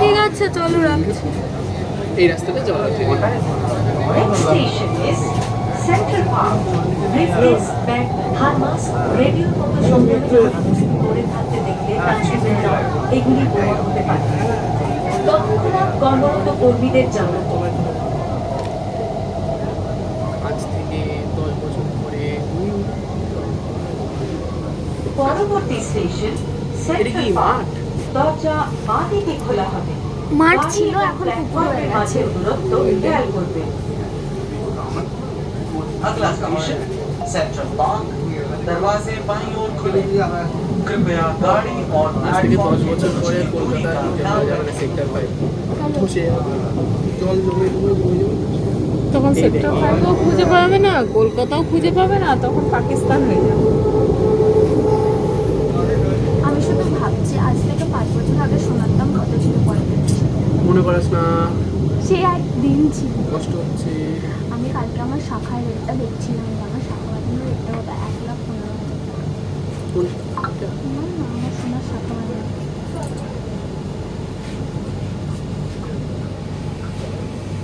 ঠিক আছে চলো রাখছি। এই রাস্তাটা যাওয়া আছে। Next station is Central Park. Briefcase, bag, thermos, রেডিওর মতো সংগ্রহের উপস্থিত করে থাকতে দেখলে যাত্রীবৃন্দরা এগুলি ব্যবহার হতে পারে। তৎক্ষণাৎ কর্মরত কর্মীদের জানানো আজ থেকে 10 বছর পরে পরবর্তী স্টেশন এটা কি সেন্ট্রাল পার্ক। মাঠ? দরজা বাঁ দিকে খোলা হবে। মাঠ গাড়ি ছিল, এবং এখন পুকুর প্ল্যাটফর্মের হয়ে গেছে। মাঝের দূরত্ব খেয়াল করবেন। अगला स्टेशन सेंट्रल पार्क। दरवाजे बाईं ओर खुले। कृपया गाड़ी और আজ থেকে 10 प्लेटफॉर्म বছর পরে কলকাতা যাবে সেক্টর 5 বসে জল জমে জমে তখন সেক্টর 5ও খুঁজে পাবে না, কলকাতাও খুঁজে পাবে না, তখন পাকিস্তান হয়ে যাবে। আমি শুধু ভাবছি আজ থেকে 5 বছর আগে সোনার দাম কত ছিল পরের মনে করাস না, সে এক দিন ছিল। কষ্ট হচ্ছে। আমি কালকে আমার শাখার রেটটা দেখছিলাম, আমার